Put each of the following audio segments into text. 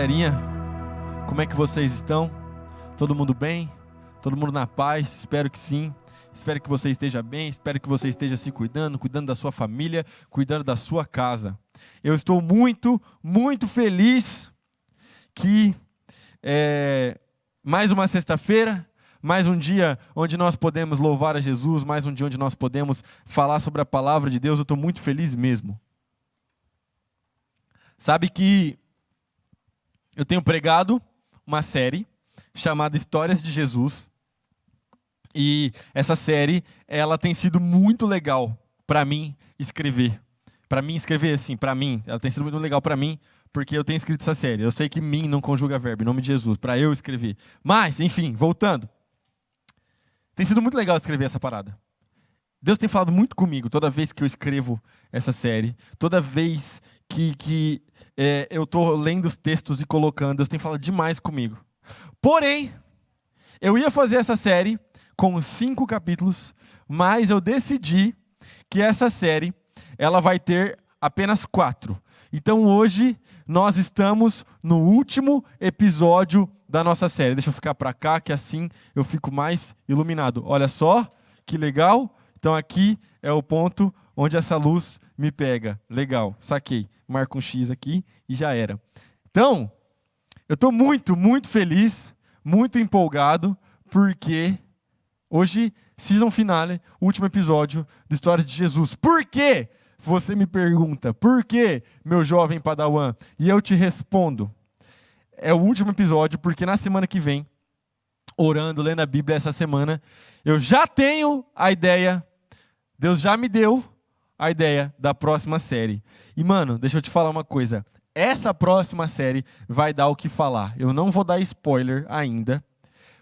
galerinha, como é que vocês estão? Todo mundo bem? Todo mundo na paz? Espero que sim. Espero que você esteja bem, espero que você esteja se cuidando da sua família, cuidando da sua casa. Eu estou muito, muito feliz que mais uma sexta-feira, mais um dia onde nós podemos louvar a Jesus, mais um dia onde nós podemos falar sobre a palavra de Deus. Eu estou muito feliz mesmo. Sabe que eu tenho pregado uma série chamada Histórias de Jesus. E essa série, ela tem sido muito legal para mim escrever. Para mim escrever assim, para mim, ela tem sido muito legal para mim, porque eu tenho escrito essa série. Eu sei que mim não conjuga verbo, em nome de Jesus, para eu escrever. Mas, enfim, voltando. Tem sido muito legal escrever essa parada. Deus tem falado muito comigo toda vez que eu escrevo essa série. Toda vez que eu estou lendo os textos e colocando, Deus tem falado demais comigo. Porém, eu ia fazer essa série com 5 capítulos, mas eu decidi que essa série ela vai ter apenas 4. Então hoje nós estamos no último episódio da nossa série. Deixa eu ficar para cá, que assim eu fico mais iluminado. Olha só, que legal. Então aqui é o ponto onde essa luz me pega. Legal, saquei. Marco um X aqui e já era. Então, eu estou muito, muito feliz, muito empolgado, porque hoje, season finale, último episódio de Histórias de Jesus. Por quê? Você me pergunta, por quê, meu jovem padawan? E eu te respondo. É o último episódio, porque na semana que vem, orando, lendo a Bíblia essa semana, eu já tenho a ideia, Deus já me deu a ideia da próxima série. E, mano, deixa eu te falar uma coisa. Essa próxima série vai dar o que falar. Eu não vou dar spoiler ainda,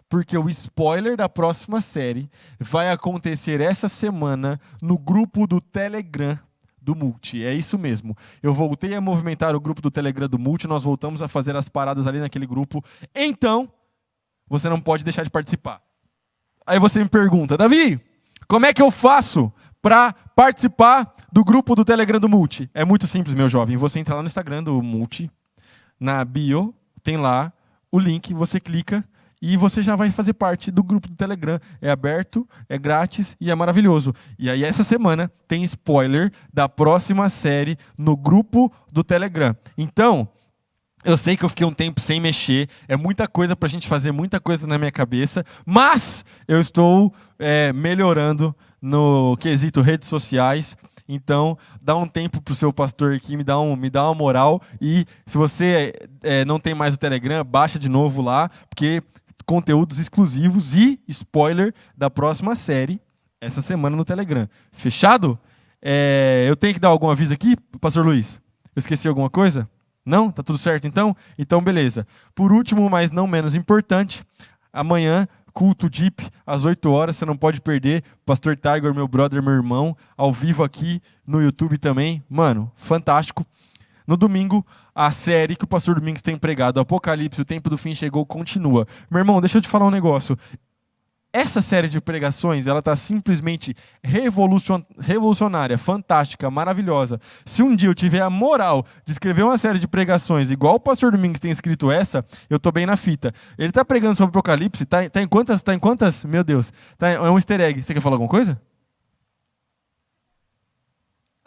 porque o spoiler da próxima série vai acontecer essa semana no grupo do Telegram do Multi. É isso mesmo. Eu voltei a movimentar o grupo do Telegram do Multi, nós voltamos a fazer as paradas ali naquele grupo. Então, você não pode deixar de participar. Aí você me pergunta, Davi, como é que eu faço para participar do grupo do Telegram do Multi? É muito simples, meu jovem. Você entra lá no Instagram do Multi, na bio, tem lá o link, você clica e você já vai fazer parte do grupo do Telegram. É aberto, é grátis e é maravilhoso. E aí essa semana tem spoiler da próxima série no grupo do Telegram. Então, eu sei que eu fiquei um tempo sem mexer, é muita coisa pra gente fazer, muita coisa na minha cabeça, mas eu estou melhorando no quesito redes sociais. Então, dá um tempo pro seu pastor aqui, me dá uma moral. E se você não tem mais o Telegram, baixa de novo lá, porque conteúdos exclusivos e spoiler da próxima série essa semana no Telegram. Fechado? Eu tenho que dar algum aviso aqui, pastor Luiz? Eu esqueci alguma coisa? Não? Tá tudo certo então? Então, beleza. Por último, mas não menos importante, amanhã, culto Deep, às 8 horas, você não pode perder. Pastor Tiger, meu brother, meu irmão, ao vivo aqui no YouTube também. Mano, fantástico. No domingo, a série que o pastor Domingos tem pregado, Apocalipse, o tempo do fim chegou, continua. Meu irmão, deixa eu te falar um negócio. Essa série de pregações, ela está simplesmente revolucionária, fantástica, maravilhosa. Se um dia eu tiver a moral de escrever uma série de pregações igual o pastor Domingos tem escrito essa, eu estou bem na fita. Ele está pregando sobre Apocalipse, tá em quantas? Meu Deus, é um easter egg. Você quer falar alguma coisa?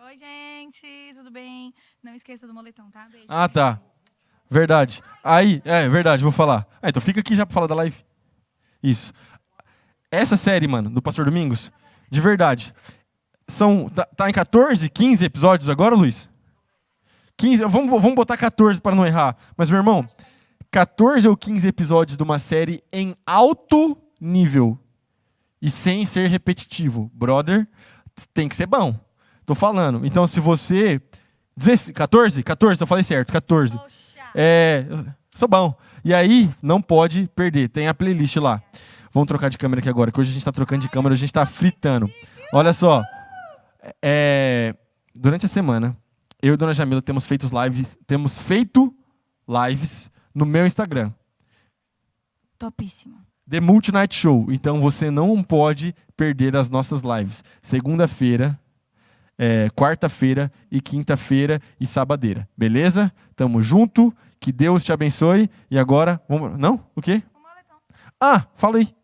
Oi, gente, tudo bem? Não esqueça do moletom, tá? Beijo. Ah, tá. Verdade. Aí, verdade, vou falar. Então fica aqui já para falar da live. Isso. Essa série, mano, do Pastor Domingos, de verdade, tá em 14, 15 episódios agora, Luiz? 15, vamos botar 14 para não errar. Mas, meu irmão, 14 ou 15 episódios de uma série em alto nível e sem ser repetitivo. Brother, tem que ser bom. Tô falando. Então, se você... 14, eu falei certo, 14. Poxa. Sou bom. E aí, não pode perder. Tem a playlist lá. Vamos trocar de câmera aqui agora, que hoje a gente está trocando de câmera, a gente está fritando. Olha só. Durante a semana, eu e Dona Jamila temos feito lives no meu Instagram. Topíssimo. The Multi Night Show. Então você não pode perder as nossas lives. Segunda-feira quarta-feira e quinta-feira e sabadeira. Beleza? Tamo junto. Que Deus te abençoe. E agora, vamos... Não? O quê? O moletom. Ah, fala aí.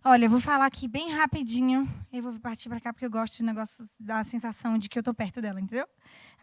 Olha, eu vou falar aqui bem rapidinho. Eu vou partir pra cá porque eu gosto de negócio da sensação de que eu tô perto dela, entendeu?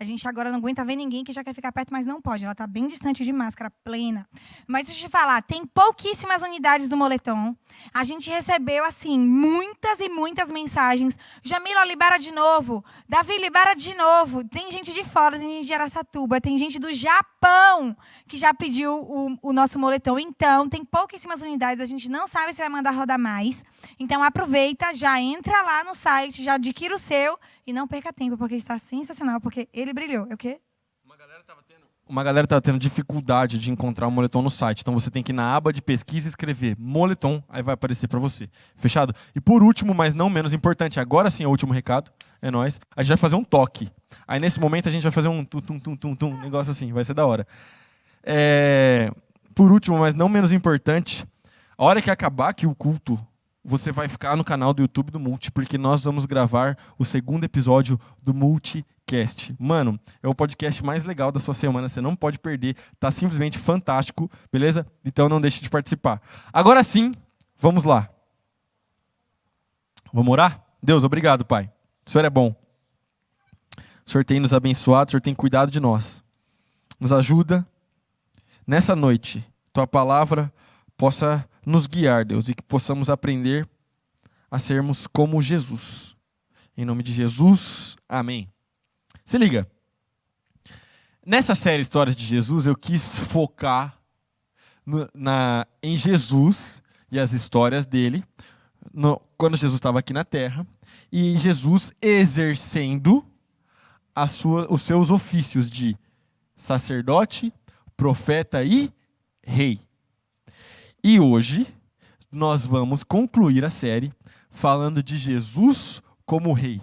A gente agora não aguenta ver ninguém que já quer ficar perto, mas não pode. Ela tá bem distante de máscara, plena. Mas deixa eu te falar, tem pouquíssimas unidades do moletom. A gente recebeu, assim, muitas e muitas mensagens. Jamila, libera de novo. Davi, libera de novo. Tem gente de fora, tem gente de Araçatuba, tem gente do Japão que já pediu o nosso moletom. Então, tem pouquíssimas unidades. A gente não sabe se vai mandar rodar mais. Então, aproveita, já entra lá no site, já adquira o seu e não perca tempo, porque está sensacional, porque ele brilhou. É o quê? Uma galera estava tendo dificuldade de encontrar o moletom no site. Então você tem que ir na aba de pesquisa e escrever moletom, aí vai aparecer para você. Fechado? E por último, mas não menos importante, agora sim é o último recado, é nóis. A gente vai fazer um toque. Aí nesse momento a gente vai fazer um tum, negócio assim, vai ser da hora. Por último, mas não menos importante, a hora que acabar aqui o culto, você vai ficar no canal do YouTube do Multi, porque nós vamos gravar o segundo episódio do Multicast. Mano, é o podcast mais legal da sua semana, você não pode perder, tá simplesmente fantástico, beleza? Então não deixe de participar. Agora sim, vamos lá. Vamos orar? Deus, obrigado, Pai. O Senhor é bom. O Senhor tem nos abençoado, o Senhor tem cuidado de nós. Nos ajuda nessa noite, Tua palavra possa nos guiar, Deus, e que possamos aprender a sermos como Jesus. Em nome de Jesus, amém. Se liga. Nessa série Histórias de Jesus, eu quis focar em Jesus e as histórias dele, quando Jesus estava aqui na Terra, e Jesus exercendo os seus ofícios de sacerdote, profeta e rei. E hoje nós vamos concluir a série falando de Jesus como rei.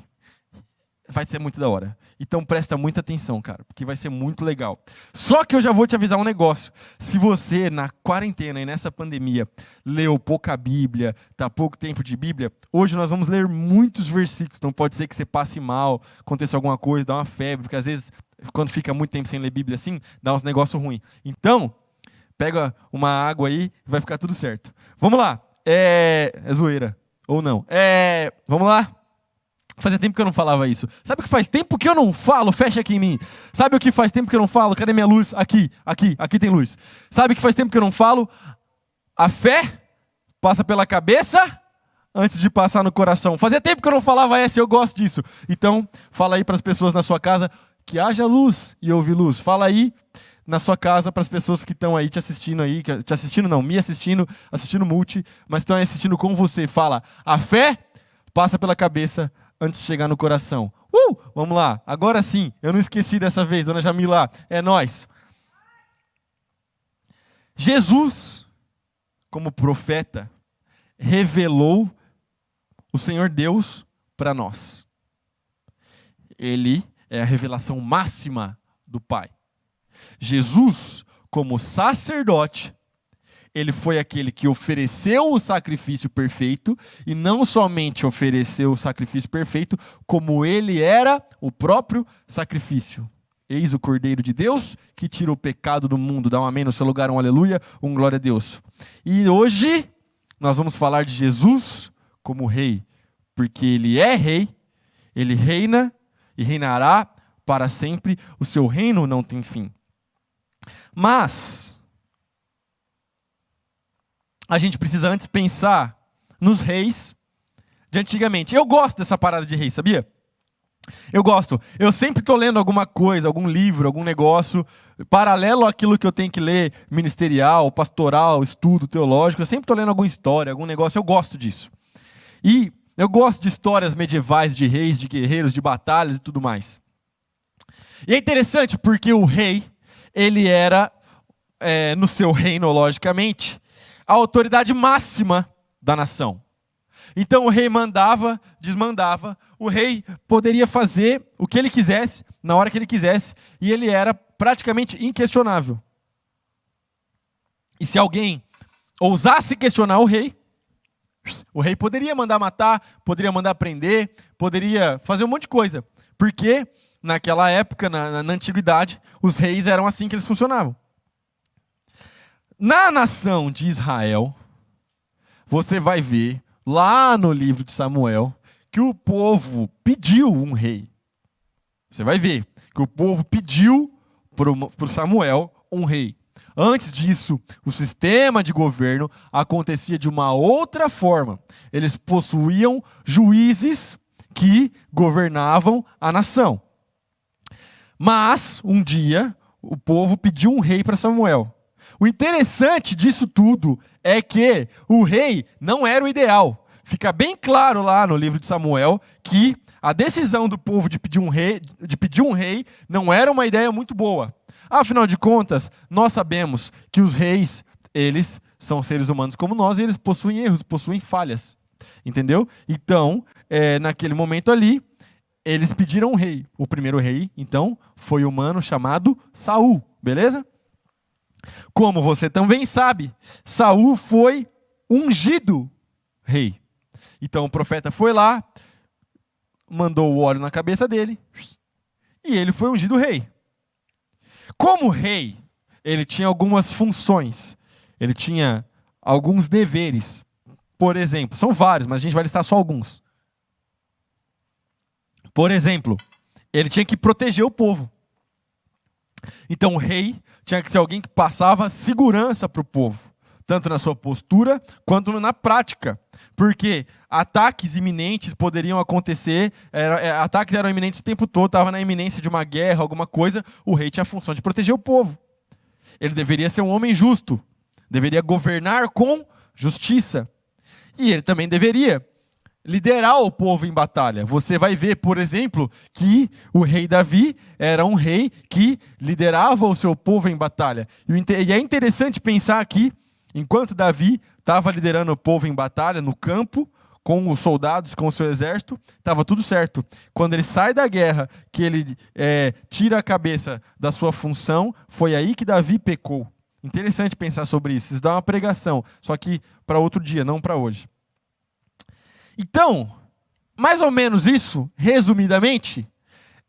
Vai ser muito da hora. Então presta muita atenção, cara, porque vai ser muito legal. Só que eu já vou te avisar um negócio. Se você, na quarentena e nessa pandemia, leu pouca Bíblia, tá pouco tempo de Bíblia, hoje nós vamos ler muitos versículos. Não pode ser que você passe mal, aconteça alguma coisa, dá uma febre, porque às vezes, quando fica muito tempo sem ler Bíblia assim, dá uns negócios ruins. Então, pega uma água aí, vai ficar tudo certo. Vamos lá. É zoeira. Ou não. Vamos lá. Fazia tempo que eu não falava isso. Sabe o que faz tempo que eu não falo? Fecha aqui em mim. Sabe o que faz tempo que eu não falo? Cadê minha luz? Aqui tem luz. Sabe o que faz tempo que eu não falo? A fé passa pela cabeça antes de passar no coração. Fazia tempo que eu não falava essa e eu gosto disso. Então, fala aí para as pessoas na sua casa que haja luz e ouve luz. Fala aí na sua casa para as pessoas que estão aí te assistindo me assistindo, assistindo Multi, mas estão assistindo com você. Fala, a fé passa pela cabeça antes de chegar no coração. Vamos lá, agora sim, eu não esqueci dessa vez, dona Jamila, é nós. Jesus, como profeta, revelou o Senhor Deus para nós. Ele é a revelação máxima do Pai. Jesus, como sacerdote, ele foi aquele que ofereceu o sacrifício perfeito, e não somente ofereceu o sacrifício perfeito, como ele era o próprio sacrifício. Eis o Cordeiro de Deus, que tira o pecado do mundo. Dá um amém no seu lugar, um aleluia, um glória a Deus. E hoje, nós vamos falar de Jesus como rei, porque ele é rei, ele reina e reinará para sempre, o seu reino não tem fim. Mas a gente precisa antes pensar nos reis de antigamente. Eu gosto dessa parada de rei, sabia? Eu gosto. Eu sempre estou lendo alguma coisa, algum livro, algum negócio, paralelo àquilo que eu tenho que ler, ministerial, pastoral, estudo teológico. Eu sempre estou lendo alguma história, algum negócio. Eu gosto disso. E eu gosto de histórias medievais de reis, de guerreiros, de batalhas e tudo mais. E é interessante porque o rei, ele era, no seu reino, logicamente, a autoridade máxima da nação. Então o rei mandava, desmandava, o rei poderia fazer o que ele quisesse, na hora que ele quisesse, e ele era praticamente inquestionável. E se alguém ousasse questionar o rei poderia mandar matar, poderia mandar prender, poderia fazer um monte de coisa, Porque naquela época, na antiguidade, os reis eram assim que eles funcionavam. Na nação de Israel, você vai ver, lá no livro de Samuel, que o povo pediu um rei. Você vai ver que o povo pediu para Samuel um rei. Antes disso, o sistema de governo acontecia de uma outra forma. Eles possuíam juízes que governavam a nação. Mas, um dia, o povo pediu um rei para Samuel. O interessante disso tudo é que o rei não era o ideal. Fica bem claro lá no livro de Samuel que a decisão do povo de pedir um rei não era uma ideia muito boa. Afinal de contas, nós sabemos que os reis, eles são seres humanos como nós e eles possuem erros, possuem falhas. Entendeu? Então, naquele momento ali, eles pediram um rei. O primeiro rei, então, foi um humano chamado Saul. Beleza? Como você também sabe, Saul foi ungido rei. Então o profeta foi lá, mandou o óleo na cabeça dele, e ele foi ungido rei. Como rei, ele tinha algumas funções, ele tinha alguns deveres. Por exemplo, são vários, mas a gente vai listar só alguns. Por exemplo, ele tinha que proteger o povo. Então o rei tinha que ser alguém que passava segurança para o povo, tanto na sua postura quanto na prática. Porque ataques iminentes poderiam acontecer, ataques eram iminentes o tempo todo, estava na iminência de uma guerra, alguma coisa, o rei tinha a função de proteger o povo. Ele deveria ser um homem justo, deveria governar com justiça. E ele também deveria liderar o povo em batalha. Você vai ver, por exemplo, que o rei Davi era um rei que liderava o seu povo em batalha. E é interessante pensar aqui, enquanto Davi estava liderando o povo em batalha, no campo, com os soldados, com o seu exército, estava tudo certo. Quando ele sai da guerra, que ele tira a cabeça da sua função, foi aí que Davi pecou. Interessante pensar sobre isso. Isso dá uma pregação, só que para outro dia, não para hoje. Então, mais ou menos isso, resumidamente,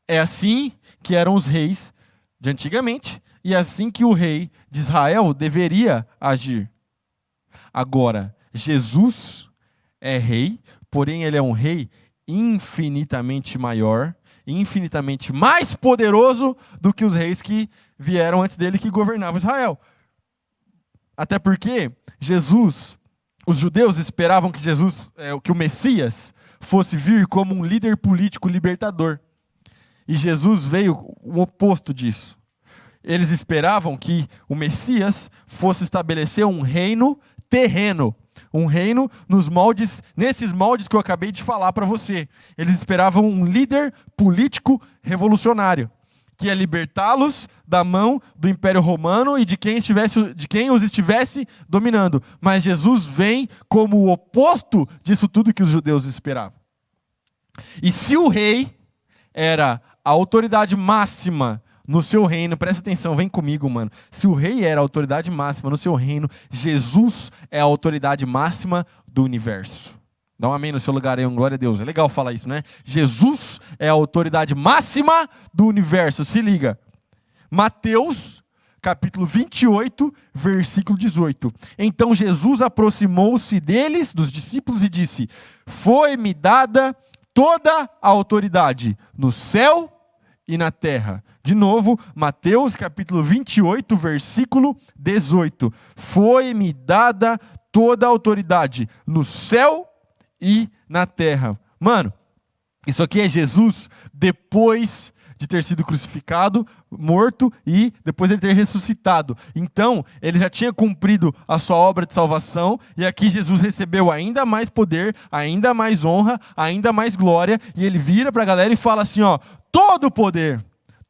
é assim que eram os reis de antigamente e é assim que o rei de Israel deveria agir. Agora, Jesus é rei, porém ele é um rei infinitamente maior, infinitamente mais poderoso do que os reis que vieram antes dele que governavam Israel. Até porque Jesus, os judeus esperavam que que o Messias fosse vir como um líder político libertador. E Jesus veio o oposto disso. Eles esperavam que o Messias fosse estabelecer um reino terreno, um reino nesses moldes que eu acabei de falar para você. Eles esperavam um líder político revolucionário, que ia libertá-los da mão do Império Romano e de quem os estivesse dominando. Mas Jesus vem como o oposto disso tudo que os judeus esperavam. E se o rei era a autoridade máxima no seu reino, presta atenção, vem comigo, mano. Se o rei era a autoridade máxima no seu reino, Jesus é a autoridade máxima do universo. Dá um amém no seu lugar aí, glória a Deus. É legal falar isso, né? Jesus é a autoridade máxima do universo. Se liga. Mateus, capítulo 28, versículo 18. Então Jesus aproximou-se deles, dos discípulos, e disse: foi-me dada toda a autoridade no céu e na terra. De novo, Mateus capítulo 28, versículo 18. Foi-me dada toda a autoridade no céu e na terra. Mano, isso aqui é Jesus depois de ter sido crucificado, morto e depois ele ter ressuscitado. Então, ele já tinha cumprido a sua obra de salvação e aqui Jesus recebeu ainda mais poder, ainda mais honra, ainda mais glória e ele vira para a galera e fala assim, ó, todo o poder,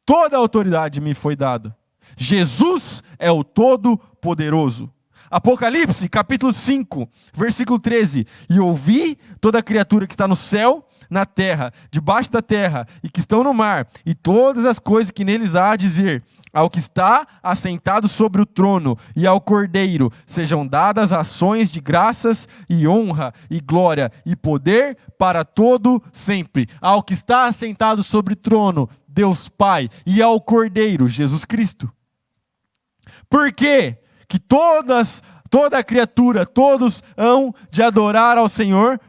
toda a autoridade me foi dado. Jesus é o Todo-Poderoso. Apocalipse, capítulo 5, versículo 13. E ouvi toda criatura que está no céu, na terra, debaixo da terra, e que estão no mar, e todas as coisas que neles há a dizer, ao que está assentado sobre o trono, e ao Cordeiro, sejam dadas ações de graças, e honra, e glória, e poder para todo sempre. Ao que está assentado sobre o trono, Deus Pai, e ao Cordeiro, Jesus Cristo. Por quê? Que toda criatura, todos hão de adorar ao Senhor,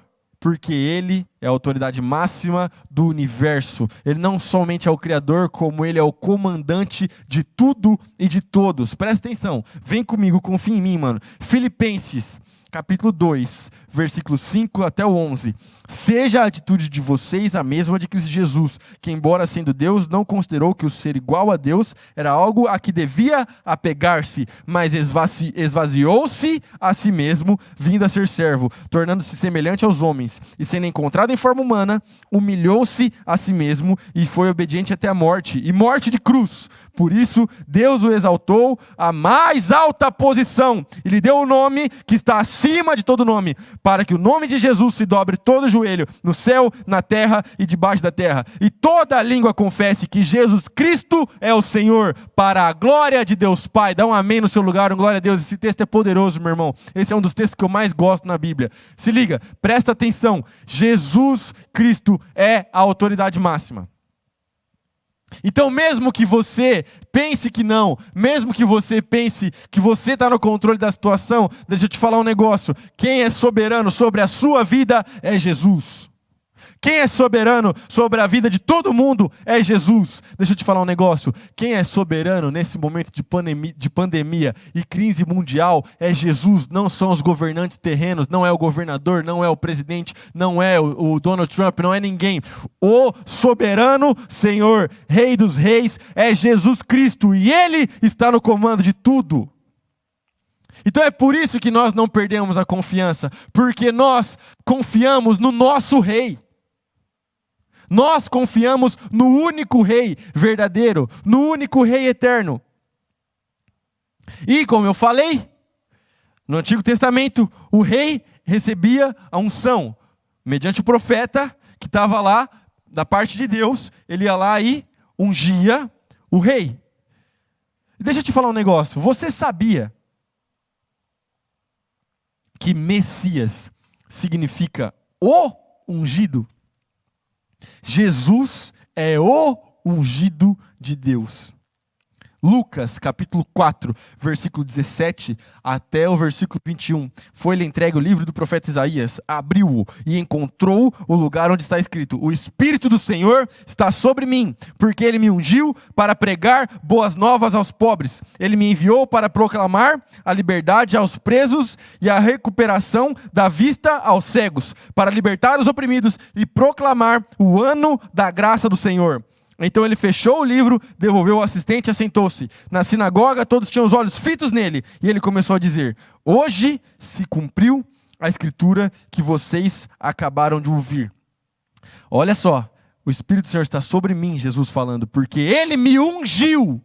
porque Ele é a autoridade máxima do universo. Ele não somente é o Criador, como Ele é o comandante de tudo e de todos. Presta atenção, vem comigo, confia em mim, mano. Filipenses, capítulo 2, versículos 5 até o 11. Seja a atitude de vocês a mesma de Cristo Jesus, que embora sendo Deus, não considerou que o ser igual a Deus era algo a que devia apegar-se, mas esvaziou-se a si mesmo, vindo a ser servo, tornando-se semelhante aos homens, e sendo encontrado em forma humana, humilhou-se a si mesmo e foi obediente até a morte, e morte de cruz. Por isso, Deus o exaltou à mais alta posição, e lhe deu o nome que está acima de todo nome, para que o nome de Jesus se dobre todo o joelho, no céu, na terra e debaixo da terra, e toda língua confesse que Jesus Cristo é o Senhor, para a glória de Deus Pai. Dá um amém no seu lugar, um glória a Deus. Esse texto é poderoso, meu irmão. Esse é um dos textos que eu mais gosto na Bíblia. Se liga, presta atenção. Jesus Cristo é a autoridade máxima. Então, mesmo que você pense que não, mesmo que você pense que você está no controle da situação, deixa eu te falar um negócio. Quem é soberano sobre a sua vida é Jesus. Quem é soberano sobre a vida de todo mundo é Jesus. Deixa eu te falar um negócio. Quem é soberano nesse momento de pandemia e crise mundial é Jesus. Não são os governantes terrenos, não é o governador, não é o presidente, não é o Donald Trump, não é ninguém. O soberano Senhor, Rei dos Reis, é Jesus Cristo. E Ele está no comando de tudo. Então é por isso que nós não perdemos a confiança. Porque nós confiamos no nosso Rei. Nós confiamos no único Rei verdadeiro, no único Rei eterno. E como eu falei, no Antigo Testamento, o rei recebia a unção, mediante o profeta que estava lá, da parte de Deus, ele ia lá e ungia o rei. E deixa eu te falar um negócio, você sabia que Messias significa o ungido? Jesus é o ungido de Deus. Lucas, capítulo 4, versículo 17 até o versículo 21. Foi-lhe entregue o livro do profeta Isaías, abriu-o e encontrou o lugar onde está escrito: o Espírito do Senhor está sobre mim, porque Ele me ungiu para pregar boas novas aos pobres. Ele me enviou para proclamar a liberdade aos presos e a recuperação da vista aos cegos, para libertar os oprimidos e proclamar o ano da graça do Senhor. Então ele fechou o livro, devolveu o assistente e assentou-se. Na sinagoga todos tinham os olhos fitos nele. E ele começou a dizer: hoje se cumpriu a escritura que vocês acabaram de ouvir. Olha só, o Espírito do Senhor está sobre mim, Jesus falando, porque Ele me ungiu.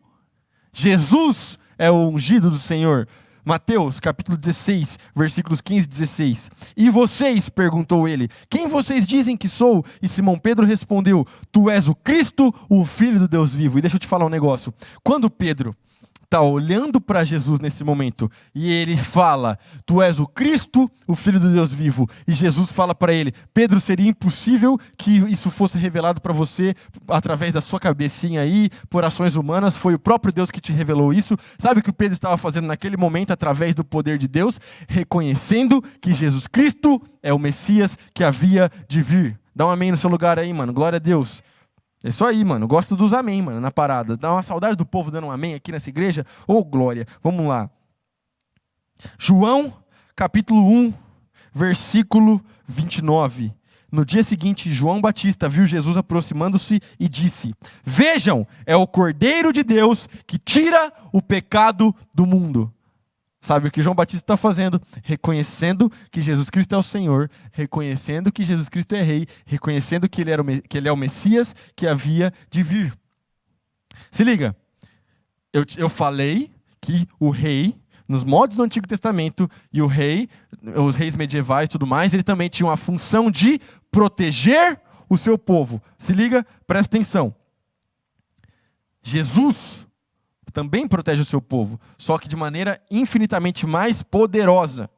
Jesus é o ungido do Senhor. Mateus, capítulo 16, versículos 15 e 16. E vocês, perguntou ele, quem vocês dizem que sou? E Simão Pedro respondeu, tu és o Cristo, o Filho do Deus vivo. E deixa eu te falar um negócio. Quando Pedro está olhando para Jesus nesse momento, e ele fala, tu és o Cristo, o Filho do Deus vivo, e Jesus fala para ele, Pedro, seria impossível que isso fosse revelado para você através da sua cabecinha aí, por ações humanas, foi o próprio Deus que te revelou isso. Sabe o que o Pedro estava fazendo naquele momento, através do poder de Deus? Reconhecendo que Jesus Cristo é o Messias que havia de vir. Dá um amém no seu lugar aí, mano, glória a Deus. É isso aí, mano. Gosto dos amém, mano, na parada. Dá uma saudade do povo dando um amém aqui nessa igreja. Ô, glória. Vamos lá. João, capítulo 1, versículo 29. No dia seguinte, João Batista viu Jesus aproximando-se e disse, vejam, é o Cordeiro de Deus que tira o pecado do mundo. Sabe o que João Batista está fazendo? Reconhecendo que Jesus Cristo é o Senhor, reconhecendo que Jesus Cristo é Rei, reconhecendo que Ele é o Messias que havia de vir. Se liga, eu falei que o Rei nos moldes do Antigo Testamento, e o rei, os reis medievais e tudo mais, eles também tinham a função de proteger o seu povo. Se liga, presta atenção. Jesus também protege o seu povo, só que de maneira infinitamente mais poderosa.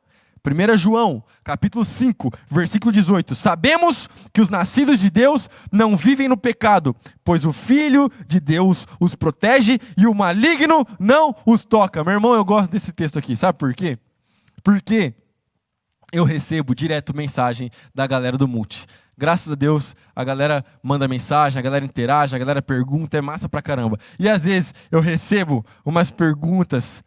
1 João, capítulo 5, versículo 18. Sabemos que os nascidos de Deus não vivem no pecado, pois o Filho de Deus os protege e o maligno não os toca. Meu irmão, eu gosto desse texto aqui, sabe por quê? Porque eu recebo direto mensagem da galera do Multi. Graças a Deus, a galera manda mensagem, a galera interage, a galera pergunta, é massa pra caramba. E às vezes eu recebo umas perguntas,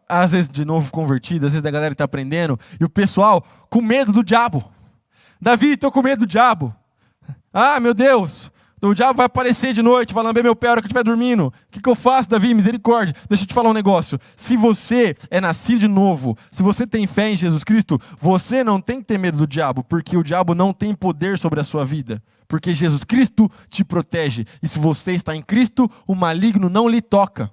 às vezes de novo convertido, às vezes da galera que está aprendendo, e o pessoal com medo do diabo. Davi, estou com medo do diabo. Ah, meu Deus, o diabo vai aparecer de noite, vai lamber meu pé na hora que eu estiver dormindo. O que eu faço, Davi? Misericórdia. Deixa eu te falar um negócio. Se você é nascido de novo, se você tem fé em Jesus Cristo, você não tem que ter medo do diabo, porque o diabo não tem poder sobre a sua vida. Porque Jesus Cristo te protege. E se você está em Cristo, o maligno não lhe toca.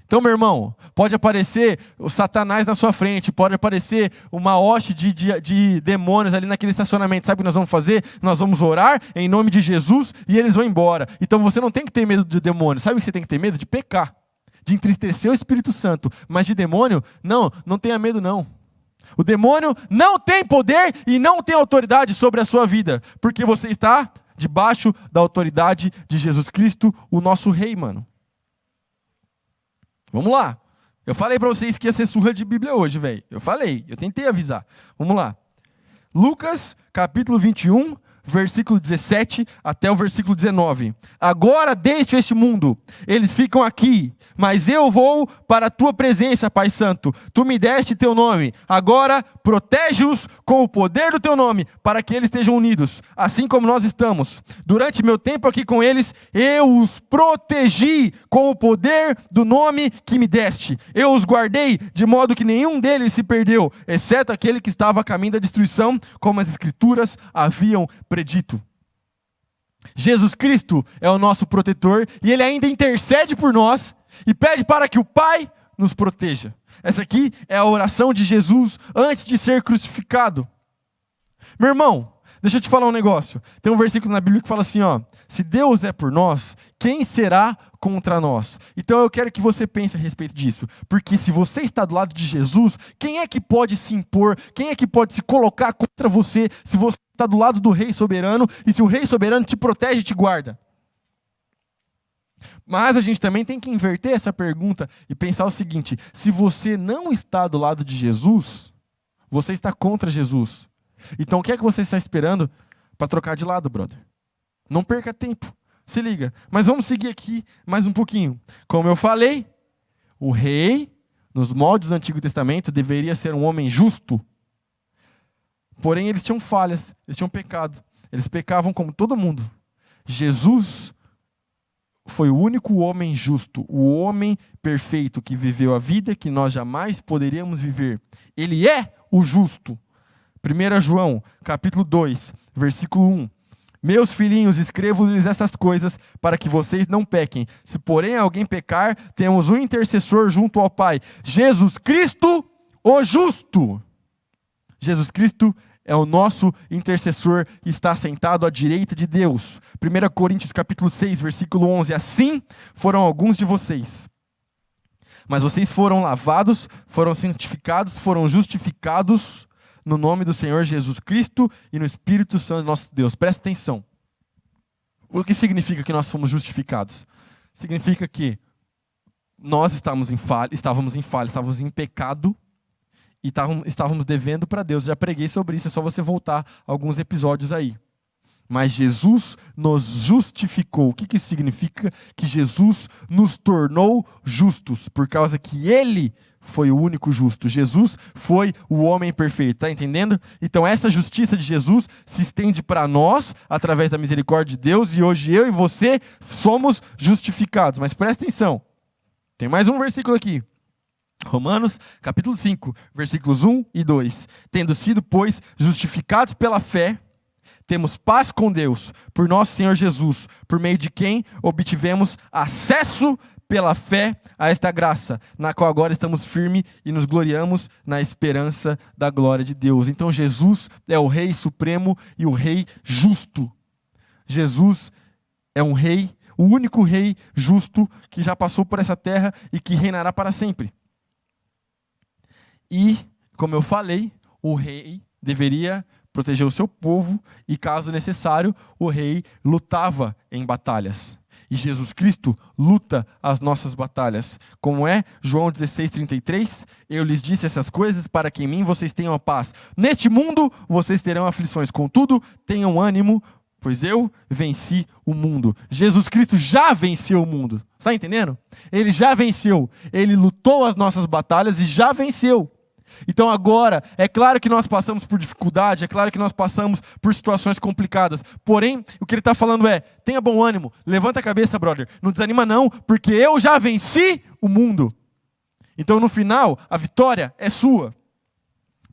Então, meu irmão, pode aparecer o Satanás na sua frente, pode aparecer uma hoste de demônios ali naquele estacionamento. Sabe o que nós vamos fazer? Nós vamos orar em nome de Jesus e eles vão embora. Então você não tem que ter medo de demônio. Sabe o que você tem que ter medo? De pecar, de entristecer o Espírito Santo. Mas de demônio, não tenha medo não. O demônio não tem poder e não tem autoridade sobre a sua vida, porque você está debaixo da autoridade de Jesus Cristo, o nosso rei, mano. Vamos lá. Eu falei para vocês que ia ser surra de Bíblia hoje, velho. Eu tentei avisar. Vamos lá. Lucas, capítulo 21, versículo 17 até o versículo 19. Agora deixo este mundo, eles ficam aqui, mas eu vou para a tua presença, Pai Santo. Tu me deste teu nome, agora protege-os com o poder do teu nome, para que eles estejam unidos, assim como nós estamos. Durante meu tempo aqui com eles, eu os protegi com o poder do nome que me deste. Eu os guardei, de modo que nenhum deles se perdeu, exceto aquele que estava a caminho da destruição, como as Escrituras haviam predito. Jesus Cristo é o nosso protetor e Ele ainda intercede por nós e pede para que o Pai nos proteja. Essa aqui é a oração de Jesus antes de ser crucificado. Meu irmão, deixa eu te falar um negócio. Tem um versículo na Bíblia que fala assim, ó: se Deus é por nós, quem será contra nós? Então eu quero que você pense a respeito disso, porque se você está do lado de Jesus, quem é que pode se impor, quem é que pode se colocar contra você, se você está do lado do Rei Soberano, e se o Rei Soberano te protege e te guarda? Mas a gente também tem que inverter essa pergunta e pensar o seguinte: se você não está do lado de Jesus, você está contra Jesus. Então o que é que você está esperando para trocar de lado, brother? Não perca tempo. Se liga. Mas vamos seguir aqui mais um pouquinho. Como eu falei, o rei, nos moldes do Antigo Testamento, deveria ser um homem justo. Porém, eles tinham falhas, eles tinham pecado. Eles pecavam como todo mundo. Jesus foi o único homem justo, o homem perfeito que viveu a vida que nós jamais poderíamos viver. Ele é o justo. 1 João, capítulo 2, versículo 1. Meus filhinhos, escrevo-lhes essas coisas para que vocês não pequem. Se porém alguém pecar, temos um intercessor junto ao Pai, Jesus Cristo, o justo. Jesus Cristo é o nosso intercessor e está sentado à direita de Deus. 1 Coríntios capítulo 6, versículo 11. Assim foram alguns de vocês. Mas vocês foram lavados, foram santificados, foram justificados no nome do Senhor Jesus Cristo e no Espírito Santo de nosso Deus. Presta atenção. O que significa que nós fomos justificados? Significa que nós estávamos em falha, estávamos em pecado e estávamos devendo para Deus. Já preguei sobre isso, é só você voltar alguns episódios aí. Mas Jesus nos justificou. O que isso significa? Que Jesus nos tornou justos, por causa que Ele foi o único justo. Jesus foi o homem perfeito, tá entendendo? Então essa justiça de Jesus se estende para nós, através da misericórdia de Deus, e hoje eu e você somos justificados. Mas presta atenção, tem mais um versículo aqui. Romanos, capítulo 5, versículos 1 e 2. Tendo sido, pois, justificados pela fé, temos paz com Deus, por nosso Senhor Jesus, por meio de quem obtivemos acesso pela fé a esta graça, na qual agora estamos firmes e nos gloriamos na esperança da glória de Deus. Então Jesus é o Rei Supremo e o Rei justo. Jesus é um Rei, o único Rei justo que já passou por essa terra e que reinará para sempre. E, como eu falei, o Rei deveria proteger o seu povo e, caso necessário, o Rei lutava em batalhas. E Jesus Cristo luta as nossas batalhas. Como é João 16:33, eu lhes disse essas coisas para que em mim vocês tenham a paz. Neste mundo vocês terão aflições, contudo, tenham ânimo, pois eu venci o mundo. Jesus Cristo já venceu o mundo. Está entendendo? Ele já venceu. Ele lutou as nossas batalhas e já venceu. Então agora, é claro que nós passamos por dificuldade, é claro que nós passamos por situações complicadas. Porém, o que ele está falando é, tenha bom ânimo, levanta a cabeça, brother. Não desanima não, porque eu já venci o mundo. Então no final, a vitória é sua.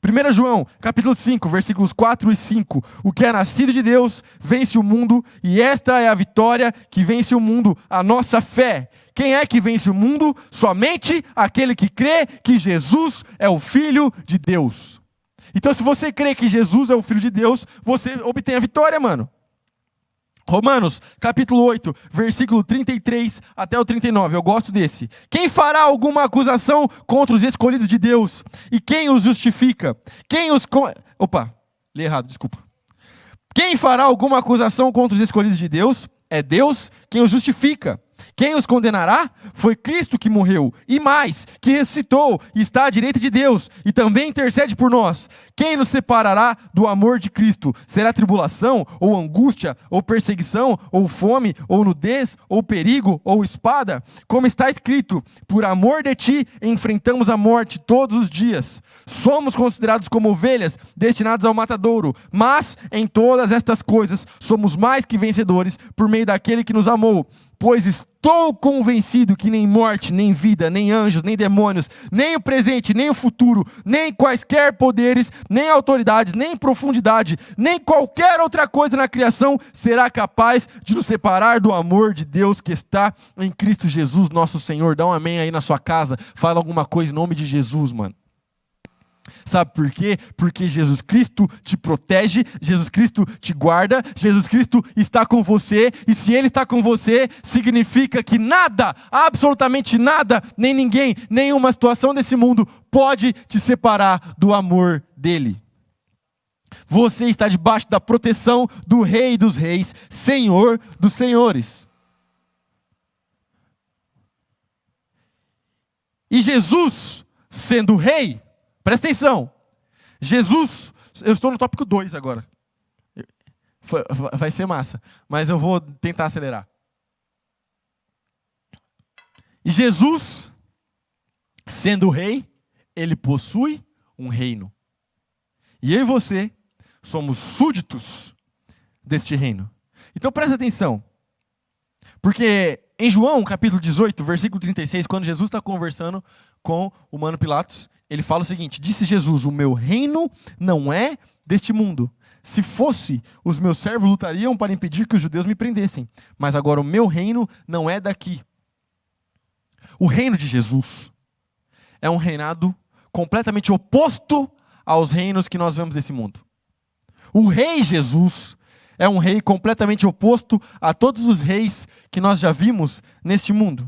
1 João, capítulo 5, versículos 4 e 5. O que é nascido de Deus vence o mundo, e esta é a vitória que vence o mundo, a nossa fé. Quem é que vence o mundo? Somente aquele que crê que Jesus é o Filho de Deus. Então, se você crê que Jesus é o Filho de Deus, você obtém a vitória, mano. Romanos, capítulo 8, versículo 33 até o 39, eu gosto desse. Quem fará alguma acusação contra os escolhidos de Deus? E quem os justifica? Li errado, desculpa. Quem fará alguma acusação contra os escolhidos de Deus? É Deus quem os justifica. Quem os condenará? Foi Cristo que morreu, e mais, que ressuscitou, e está à direita de Deus, e também intercede por nós. Quem nos separará do amor de Cristo? Será tribulação, ou angústia, ou perseguição, ou fome, ou nudez, ou perigo, ou espada? Como está escrito, por amor de ti enfrentamos a morte todos os dias. Somos considerados como ovelhas, destinadas ao matadouro, mas em todas estas coisas somos mais que vencedores, por meio daquele que nos amou. Pois estou convencido que nem morte, nem vida, nem anjos, nem demônios, nem o presente, nem o futuro, nem quaisquer poderes, nem autoridades, nem profundidade, nem qualquer outra coisa na criação será capaz de nos separar do amor de Deus que está em Cristo Jesus, nosso Senhor. Dá um amém aí na sua casa, fala alguma coisa em nome de Jesus, mano. Sabe por quê? Porque Jesus Cristo te protege, Jesus Cristo te guarda, Jesus Cristo está com você, e se Ele está com você, significa que nada, absolutamente nada, nem ninguém, nenhuma situação desse mundo pode te separar do amor dEle. Você está debaixo da proteção do Rei dos Reis, Senhor dos Senhores. E Jesus, sendo Rei, presta atenção, Jesus, eu estou no tópico 2 agora, vai ser massa, mas eu vou tentar acelerar. E Jesus, sendo Rei, Ele possui um reino. E eu e você somos súditos deste reino. Então presta atenção, porque em João capítulo 18, versículo 36, quando Jesus está conversando com o Mano Pilatos, ele fala o seguinte, disse Jesus, o meu reino não é deste mundo. Se fosse, os meus servos lutariam para impedir que os judeus me prendessem. Mas agora o meu reino não é daqui. O reino de Jesus é um reinado completamente oposto aos reinos que nós vemos nesse mundo. O rei Jesus é um rei completamente oposto a todos os reis que nós já vimos neste mundo.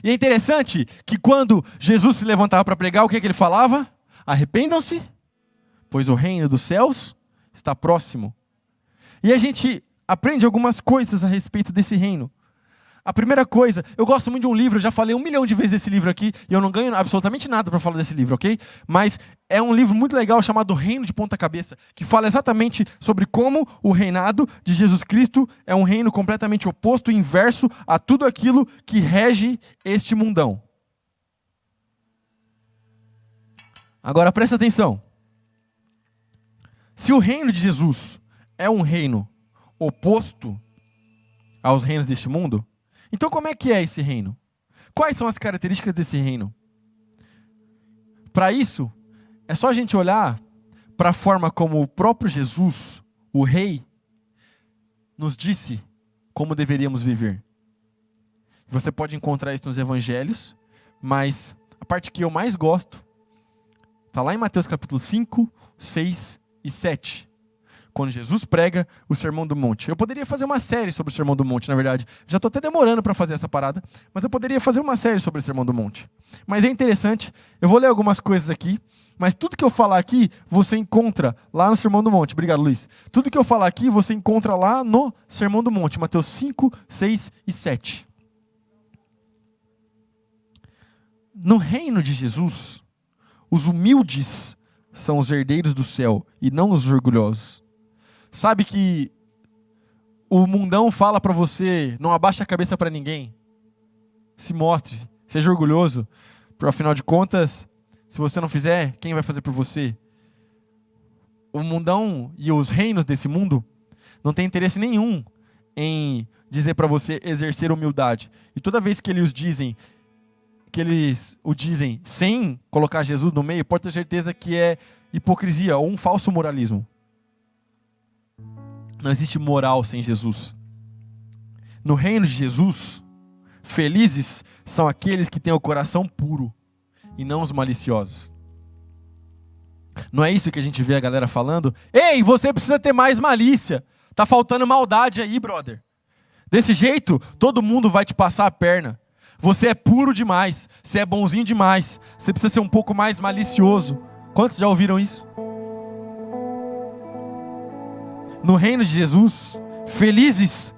E é interessante que quando Jesus se levantava para pregar, o que é que ele falava? Arrependam-se, pois o reino dos céus está próximo. E a gente aprende algumas coisas a respeito desse reino. A primeira coisa, eu gosto muito de um livro, eu já falei 1 milhão de vezes desse livro aqui, e eu não ganho absolutamente nada para falar desse livro, ok? Mas é um livro muito legal chamado Reino de Ponta Cabeça, que fala exatamente sobre como o reinado de Jesus Cristo é um reino completamente oposto, inverso a tudo aquilo que rege este mundão. Agora presta atenção. Se o reino de Jesus é um reino oposto aos reinos deste mundo, então como é que é esse reino? Quais são as características desse reino? Para isso, é só a gente olhar para a forma como o próprio Jesus, o Rei, nos disse como deveríamos viver. Você pode encontrar isso nos evangelhos, mas a parte que eu mais gosto está lá em Mateus capítulo 5, 6 e 7. Quando Jesus prega o Sermão do Monte. Eu poderia fazer uma série sobre o Sermão do Monte, na verdade. Já estou até demorando para fazer essa parada, mas eu poderia fazer uma série sobre o Sermão do Monte. Mas é interessante, eu vou ler algumas coisas aqui, mas tudo que eu falar aqui, você encontra lá no Sermão do Monte. Obrigado, Luiz. Tudo que eu falar aqui, você encontra lá no Sermão do Monte, Mateus 5, 6 e 7. No reino de Jesus, os humildes são os herdeiros do céu e não os orgulhosos. Sabe que o mundão fala para você, não abaixe a cabeça para ninguém. Se mostre, seja orgulhoso. Por afinal de contas, se você não fizer, quem vai fazer por você? O mundão e os reinos desse mundo não tem interesse nenhum em dizer para você exercer humildade. E toda vez que eles o dizem sem colocar Jesus no meio, pode ter certeza que é hipocrisia ou um falso moralismo. Não existe moral sem Jesus. No reino de Jesus, felizes são aqueles que têm o coração puro e não os maliciosos. Não é isso que a gente vê a galera falando? Ei, você precisa ter mais malícia. Tá faltando maldade aí, brother. Desse jeito, todo mundo vai te passar a perna. Você é puro demais, você é bonzinho demais, você precisa ser um pouco mais malicioso. Quantos já ouviram isso? No reino de Jesus, felizes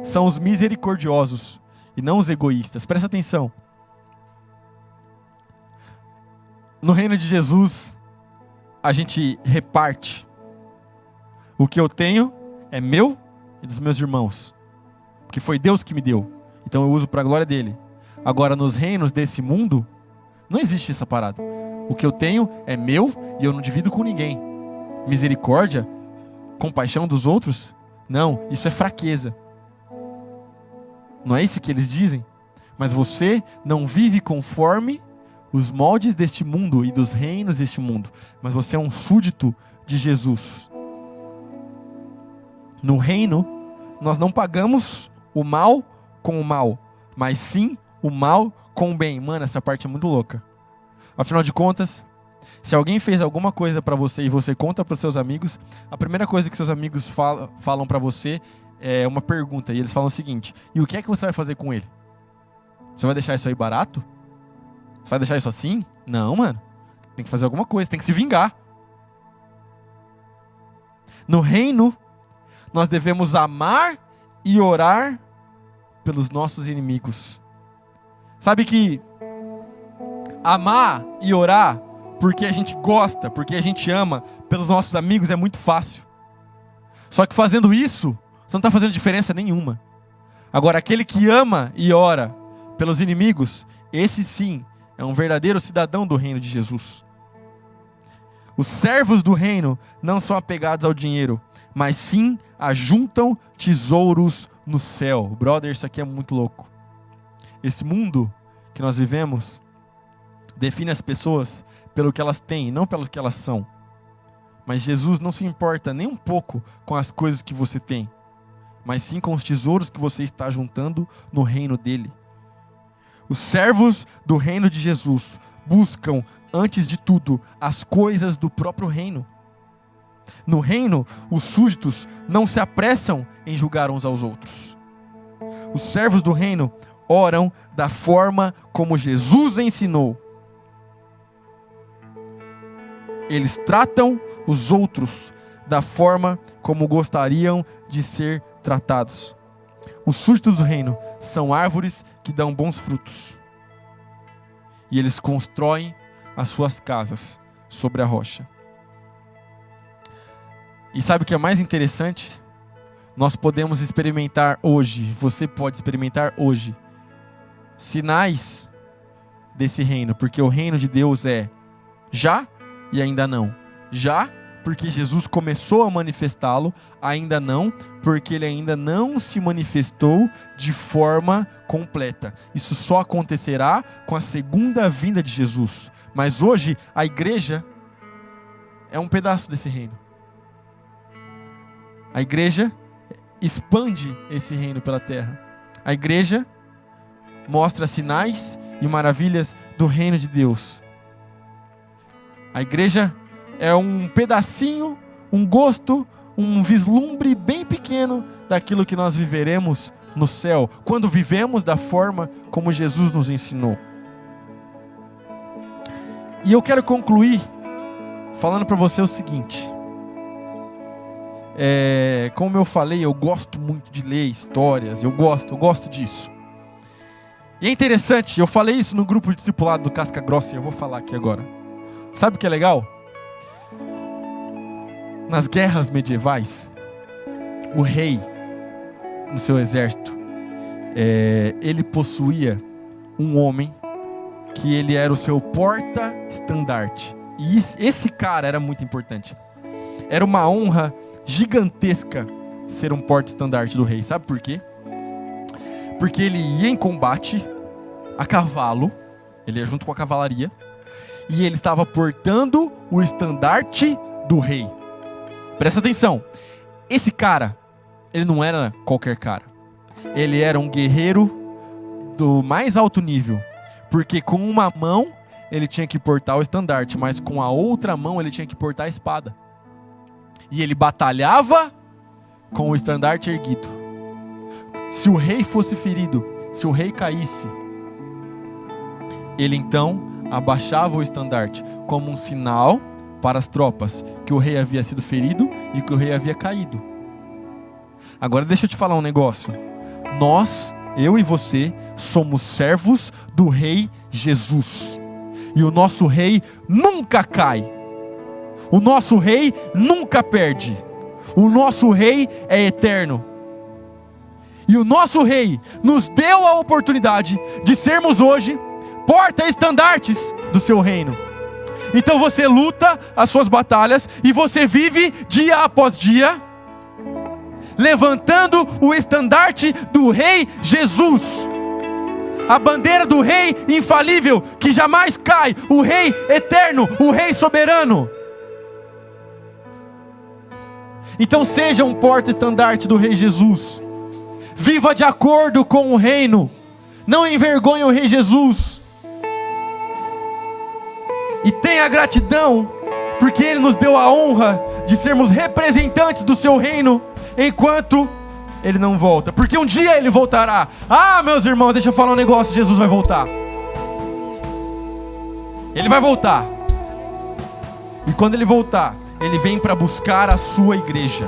são os misericordiosos e não os egoístas. Presta atenção. No reino de Jesus, a gente reparte. O que eu tenho é meu e dos meus irmãos, porque foi Deus que me deu. Então eu uso para a glória dele. Agora, nos reinos desse mundo, não existe essa parada. O que eu tenho é meu e eu não divido com ninguém. Misericórdia, compaixão dos outros? Não, isso é fraqueza. Não é isso que eles dizem? Mas você não vive conforme os moldes deste mundo e dos reinos deste mundo. Mas você é um súdito de Jesus. No reino, nós não pagamos o mal com o mal, mas sim o mal com o bem. Mano, essa parte é muito louca. Afinal de contas, se alguém fez alguma coisa pra você e você conta pros seus amigos, a primeira coisa que seus amigos falam pra você é uma pergunta. E eles falam o seguinte: e o que é que você vai fazer com ele? Você vai deixar isso aí barato? Você vai deixar isso assim? Não, mano. Tem que fazer alguma coisa, tem que se vingar. No reino, nós devemos amar e orar pelos nossos inimigos. Sabe que amar e orar porque a gente gosta, porque a gente ama pelos nossos amigos é muito fácil. Só que fazendo isso, você não está fazendo diferença nenhuma. Agora, aquele que ama e ora pelos inimigos, esse sim é um verdadeiro cidadão do reino de Jesus. Os servos do reino não são apegados ao dinheiro, mas sim ajuntam tesouros no céu. Brother, isso aqui é muito louco. Esse mundo que nós vivemos define as pessoas pelo que elas têm, não pelo que elas são. Mas Jesus não se importa nem um pouco com as coisas que você tem, mas sim com os tesouros que você está juntando no reino dele. Os servos do reino de Jesus buscam, antes de tudo, as coisas do próprio reino. No reino, os súditos não se apressam em julgar uns aos outros. Os servos do reino oram da forma como Jesus ensinou. Eles tratam os outros da forma como gostariam de ser tratados. Os súditos do reino são árvores que dão bons frutos. E eles constroem as suas casas sobre a rocha. E sabe o que é mais interessante? Nós podemos experimentar hoje, você pode experimentar hoje, sinais desse reino, porque o reino de Deus é já e ainda não. Já, porque Jesus começou a manifestá-lo, ainda não, porque ele ainda não se manifestou de forma completa. Isso só acontecerá com a segunda vinda de Jesus. Mas hoje, a igreja é um pedaço desse reino. A igreja expande esse reino pela terra. A igreja mostra sinais e maravilhas do reino de Deus. A igreja é um pedacinho, um gosto, um vislumbre bem pequeno daquilo que nós viveremos no céu, quando vivemos da forma como Jesus nos ensinou. E eu quero concluir falando para você o seguinte. Como eu falei, eu gosto muito de ler histórias, eu gosto disso. E é interessante, eu falei isso no grupo de discipulado do Casca Grossa e eu vou falar aqui agora. Sabe o que é legal? Nas guerras medievais, o rei, no seu exército, ele possuía um homem que ele era o seu porta-estandarte. E esse cara era muito importante. Era uma honra gigantesca ser um porta-estandarte do rei. Sabe por quê? Porque ele ia em combate a cavalo, ele ia junto com a cavalaria, e ele estava portando o estandarte do rei. Presta atenção, esse cara, ele não era qualquer cara. Ele era um guerreiro do mais alto nível, porque com uma mão ele tinha que portar o estandarte, mas com a outra mão ele tinha que portar a espada. E ele batalhava com o estandarte erguido. Se o rei fosse ferido, se o rei caísse, ele então abaixava o estandarte como um sinal para as tropas que o rei havia sido ferido e que o rei havia caído. Agora deixa eu te falar um negócio. Nós, eu e você, somos servos do rei Jesus. E o nosso rei nunca cai. O nosso rei nunca perde. O nosso rei é eterno. E o nosso rei nos deu a oportunidade de sermos hoje porta-estandartes do seu reino. Então você luta as suas batalhas e você vive dia após dia levantando o estandarte do rei Jesus. A bandeira do rei infalível, que jamais cai, o rei eterno, o rei soberano. Então seja um porta-estandarte do rei Jesus. Viva de acordo com o reino. Não envergonhe o rei Jesus. E tenha gratidão, porque ele nos deu a honra de sermos representantes do seu reino, enquanto ele não volta. Porque um dia ele voltará. Ah, meus irmãos, deixa eu falar um negócio. Jesus vai voltar. Ele vai voltar. E quando ele voltar, ele vem para buscar a sua igreja.